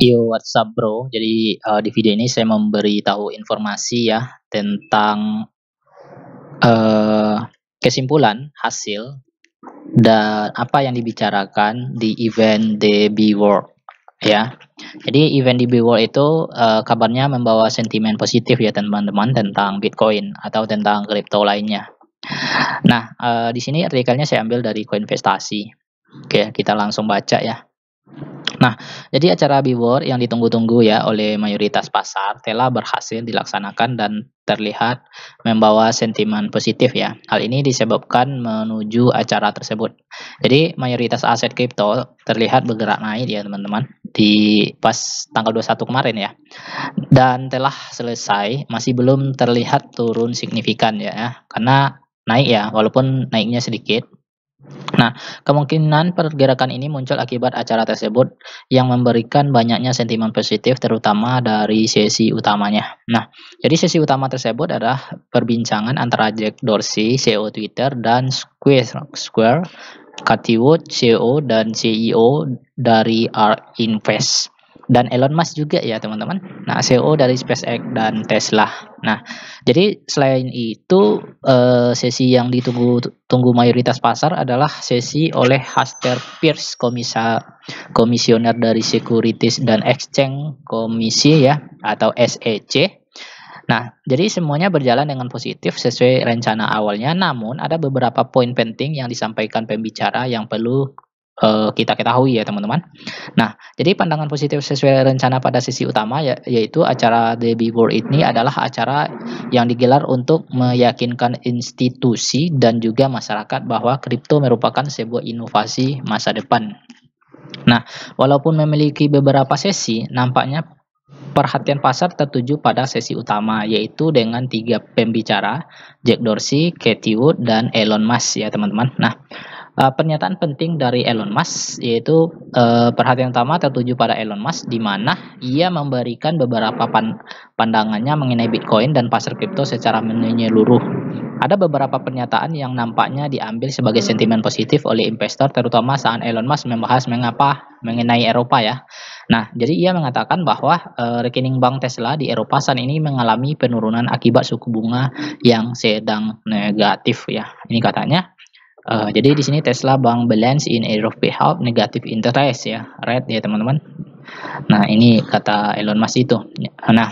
Yo, what's up bro? Jadi di video ini saya memberi tahu informasi ya tentang eh, kesimpulan hasil dan apa yang dibicarakan di event DB World ya. Jadi event DB World itu kabarnya membawa sentimen positif ya teman-teman tentang Bitcoin atau tentang kripto lainnya. Nah, di sini artikelnya saya ambil dari Koinvestasi. Oke, kita langsung baca ya. Nah, jadi acara Billboard yang ditunggu-tunggu ya oleh mayoritas pasar telah berhasil dilaksanakan dan terlihat membawa sentimen positif ya. Hal ini disebabkan menuju acara tersebut. Jadi mayoritas aset kripto terlihat bergerak naik ya teman-teman di pas tanggal 21 kemarin ya. Dan telah selesai, masih belum terlihat turun signifikan ya, karena naik ya walaupun naiknya sedikit. Nah, kemungkinan pergerakan ini muncul akibat acara tersebut yang memberikan banyaknya sentimen positif terutama dari sesi utamanya. Nah, jadi sesi utama tersebut adalah perbincangan antara Jack Dorsey, CEO Twitter, dan Square, Cathie Wood, CEO dan CEO dari ARK Invest. Dan Elon Musk juga ya teman-teman. Nah, CEO dari SpaceX dan Tesla. Nah, jadi selain itu sesi yang ditunggu mayoritas pasar adalah sesi oleh Hester Peirce, komisioner dari Securities dan Exchange Komisi ya atau SEC. Nah, jadi semuanya berjalan dengan positif sesuai rencana awalnya, namun ada beberapa poin penting yang disampaikan pembicara yang perlu kita ketahui ya teman-teman. Nah, jadi pandangan positif sesuai rencana pada sesi utama yaitu acara The Big Board ini adalah acara yang digelar untuk meyakinkan institusi dan juga masyarakat bahwa kripto merupakan sebuah inovasi masa depan. Nah, walaupun memiliki beberapa sesi, nampaknya perhatian pasar tertuju pada sesi utama, yaitu dengan 3 pembicara, Jack Dorsey, Cathie Wood, dan Elon Musk ya teman-teman. Nah, pernyataan penting dari Elon Musk yaitu perhatian utama tertuju pada Elon Musk di mana ia memberikan beberapa pandangannya mengenai Bitcoin dan pasar kripto secara menyeluruh. Ada beberapa pernyataan yang nampaknya diambil sebagai sentimen positif oleh investor terutama saat Elon Musk membahas mengapa mengenai Eropa ya. Nah, jadi ia mengatakan bahwa rekening bank Tesla di Eropa saat ini mengalami penurunan akibat suku bunga yang sedang negatif ya. Ini katanya. Jadi di sini Tesla bank balance in Europe have negative interest ya, red ya teman-teman. Nah, ini kata Elon Musk itu. Nah,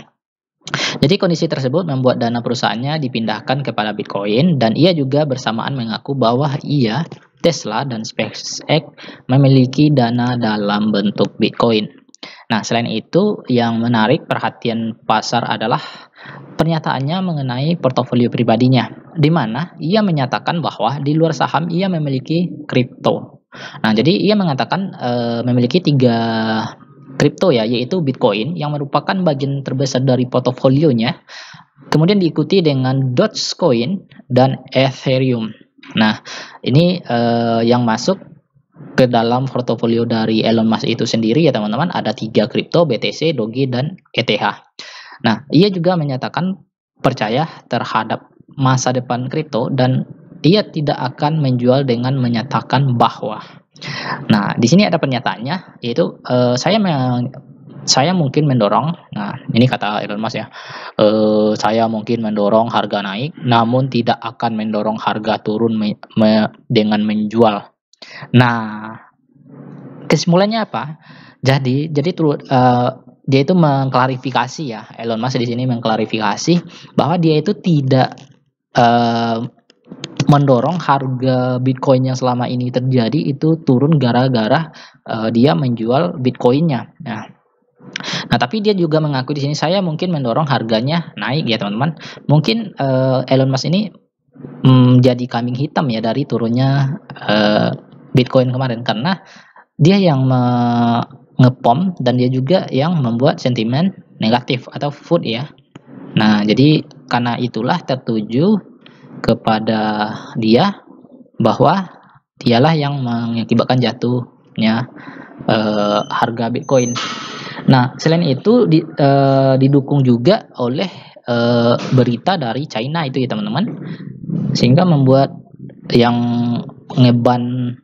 jadi kondisi tersebut membuat dana perusahaannya dipindahkan kepada Bitcoin dan ia juga bersamaan mengaku bahwa ia, Tesla dan SpaceX memiliki dana dalam bentuk Bitcoin. Nah, selain itu yang menarik perhatian pasar adalah pernyataannya mengenai portofolio pribadinya, di mana ia menyatakan bahwa di luar saham ia memiliki kripto. Nah, jadi ia mengatakan memiliki 3 kripto ya, yaitu Bitcoin yang merupakan bagian terbesar dari portofolionya, kemudian diikuti dengan Dogecoin dan Ethereum. Nah, ini yang masuk ke dalam portofolio dari Elon Musk itu sendiri ya teman-teman, ada 3 kripto, BTC, Doge, dan ETH. Nah, ia juga menyatakan percaya terhadap masa depan kripto dan ia tidak akan menjual dengan menyatakan bahwa. Nah, di sini ada pernyataannya yaitu saya mungkin mendorong. Nah, ini kata Elon Musk ya. Saya mungkin mendorong harga naik, namun tidak akan mendorong harga turun dengan menjual. Nah, kesimpulannya apa? Jadi dia itu mengklarifikasi ya, Elon Musk di sini mengklarifikasi bahwa dia itu tidak mendorong harga Bitcoin yang selama ini terjadi itu turun gara-gara dia menjual Bitcoinnya. Nah, tapi dia juga mengaku di sini saya mungkin mendorong harganya naik ya teman-teman. Mungkin Elon Musk ini jadi kambing hitam ya dari turunnya Bitcoin kemarin karena dia yang ngepom dan dia juga yang membuat sentimen negatif atau food ya. Nah, jadi karena itulah tertuju kepada dia bahwa dialah yang mengakibatkan jatuhnya harga Bitcoin. Nah, selain itu didukung juga oleh berita dari China itu ya teman-teman, sehingga membuat yang ngeban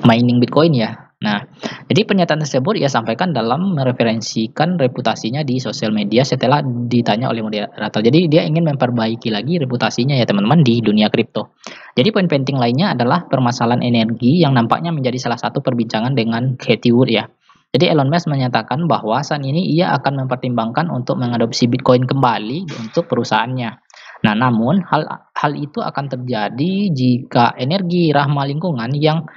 mining Bitcoin ya. Nah, Jadi pernyataan tersebut ia sampaikan dalam mereferensikan reputasinya di sosial media setelah ditanya oleh moderator. Jadi dia ingin memperbaiki lagi reputasinya ya teman-teman di dunia kripto. Jadi poin penting lainnya adalah permasalahan energi yang nampaknya menjadi salah satu perbincangan dengan Cathie Wood ya. Jadi Elon Musk menyatakan bahwa saat ini ia akan mempertimbangkan untuk mengadopsi Bitcoin kembali untuk perusahaannya. Nah, namun hal itu akan terjadi jika energi ramah lingkungan yang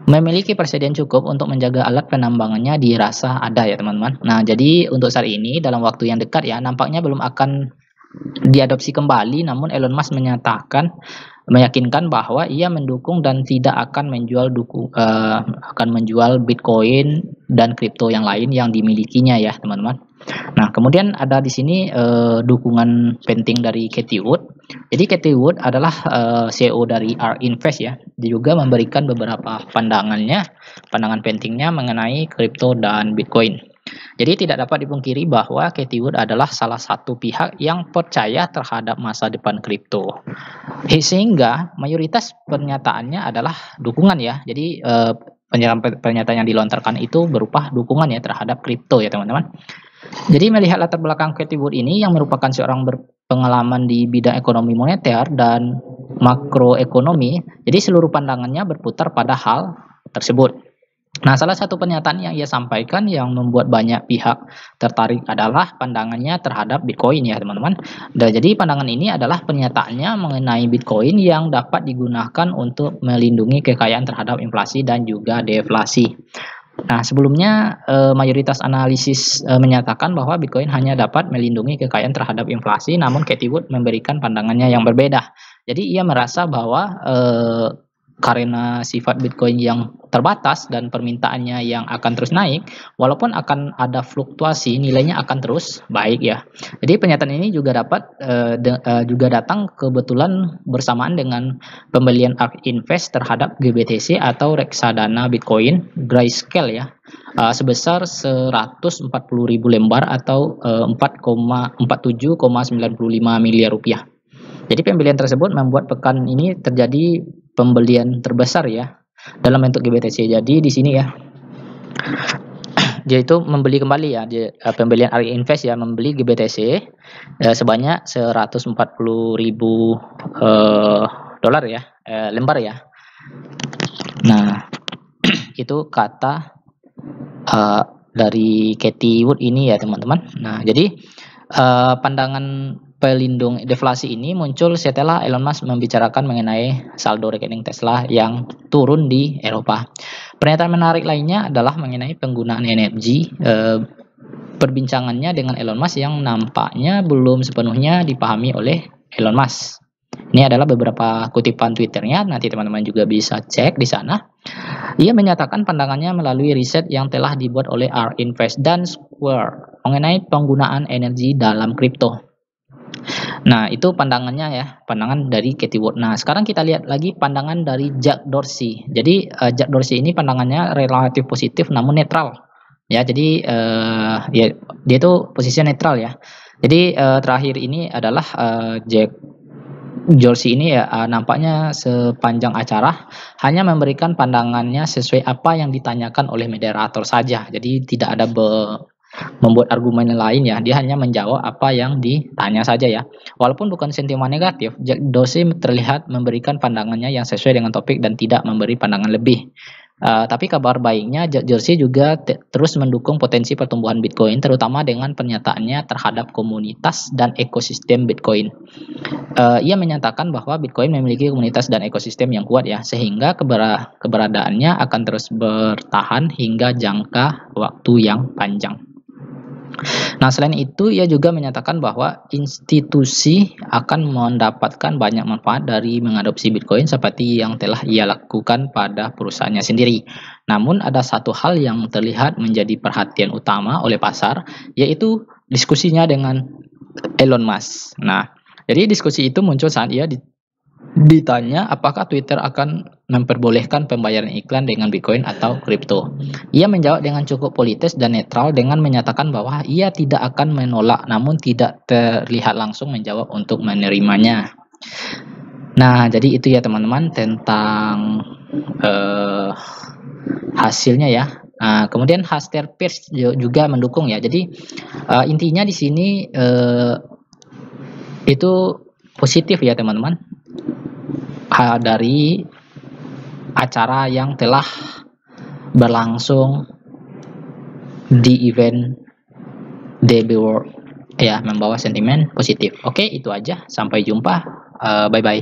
memiliki persediaan cukup untuk menjaga alat penambangannya dirasa ada ya teman-teman. Nah, jadi untuk saat ini dalam waktu yang dekat ya nampaknya belum akan diadopsi kembali, namun Elon Musk meyakinkan bahwa ia mendukung dan tidak akan menjual Bitcoin dan kripto yang lain yang dimilikinya ya teman-teman. Nah, kemudian ada di sini dukungan penting dari Cathie Wood. Jadi Cathie Wood adalah CEO dari ARK Invest ya. Dia juga memberikan beberapa pandangan pentingnya mengenai kripto dan Bitcoin. Jadi tidak dapat dipungkiri bahwa Cathie Wood adalah salah satu pihak yang percaya terhadap masa depan kripto. Sehingga mayoritas pernyataannya adalah dukungan ya. Jadi pernyataan yang dilontarkan itu berupa dukungan ya terhadap kripto ya teman-teman. Jadi melihat latar belakang Cathie Wood ini yang merupakan seorang berpengalaman di bidang ekonomi moneter dan makroekonomi, jadi seluruh pandangannya berputar pada hal tersebut. Nah, salah satu pernyataan yang ia sampaikan yang membuat banyak pihak tertarik adalah pandangannya terhadap Bitcoin ya teman-teman. Dan jadi pandangan ini adalah pernyataannya mengenai Bitcoin yang dapat digunakan untuk melindungi kekayaan terhadap inflasi dan juga deflasi. Nah, sebelumnya mayoritas analisis menyatakan bahwa Bitcoin hanya dapat melindungi kekayaan terhadap inflasi, namun Cathie Wood memberikan pandangannya yang berbeda. Jadi ia merasa bahwa karena sifat Bitcoin yang terbatas dan permintaannya yang akan terus naik, walaupun akan ada fluktuasi, nilainya akan terus baik ya. Jadi pernyataan ini juga datang kebetulan bersamaan dengan pembelian ARK Invest terhadap GBTC atau reksadana Bitcoin Grayscale ya, sebesar 140.000 lembar atau 47,95 miliar rupiah. Jadi pembelian tersebut membuat pekan ini terjadi pembelian terbesar ya dalam bentuk GBTC. Jadi di sini ya dia itu membeli kembali ya, pembelian ARK Invest ya membeli GBTC sebanyak 140.000 dolar ya, lembar ya. Nah, itu kata dari Cathie Wood ini ya teman-teman. Nah, jadi pandangan pelindung deflasi ini muncul setelah Elon Musk membicarakan mengenai saldo rekening Tesla yang turun di Eropa. Pernyataan menarik lainnya adalah mengenai penggunaan energi. Perbincangannya dengan Elon Musk yang nampaknya belum sepenuhnya dipahami oleh Elon Musk. Ini adalah beberapa kutipan Twitternya, nanti teman-teman juga bisa cek di sana. Ia menyatakan pandangannya melalui riset yang telah dibuat oleh ARK Invest dan Square mengenai penggunaan energi dalam kripto. Nah, itu pandangannya ya, pandangan dari Cathie Wood. Nah, sekarang kita lihat lagi pandangan dari Jack Dorsey. Jadi Jack Dorsey ini pandangannya relatif positif namun netral. Ya, jadi ya dia itu posisinya netral ya. Jadi terakhir ini adalah Jack Dorsey ini ya nampaknya sepanjang acara hanya memberikan pandangannya sesuai apa yang ditanyakan oleh moderator saja. Jadi tidak ada membuat argumen lain ya, dia hanya menjawab apa yang ditanya saja ya. Walaupun bukan sentimen negatif, Jack Dorsey terlihat memberikan pandangannya yang sesuai dengan topik dan tidak memberi pandangan lebih. Tapi kabar baiknya, Jack Dorsey juga terus mendukung potensi pertumbuhan Bitcoin, terutama dengan pernyataannya terhadap komunitas dan ekosistem Bitcoin. Ia menyatakan bahwa Bitcoin memiliki komunitas dan ekosistem yang kuat ya, sehingga keberadaannya akan terus bertahan hingga jangka waktu yang panjang. Nah, selain itu, ia juga menyatakan bahwa institusi akan mendapatkan banyak manfaat dari mengadopsi Bitcoin seperti yang telah ia lakukan pada perusahaannya sendiri. Namun, ada satu hal yang terlihat menjadi perhatian utama oleh pasar, yaitu diskusinya dengan Elon Musk. Nah, jadi diskusi itu muncul saat ia ditanya apakah Twitter akan memperbolehkan pembayaran iklan dengan Bitcoin atau kripto. Ia menjawab dengan cukup politis dan netral dengan menyatakan bahwa ia tidak akan menolak namun tidak terlihat langsung menjawab untuk menerimanya. Nah, jadi itu ya teman-teman tentang hasilnya ya. Nah, kemudian Haster Pierce juga mendukung ya. Jadi intinya di sini itu positif ya teman-teman. Dari acara yang telah berlangsung di event DB World ya, membawa sentimen positif. Oke, itu aja. Sampai jumpa. Bye bye.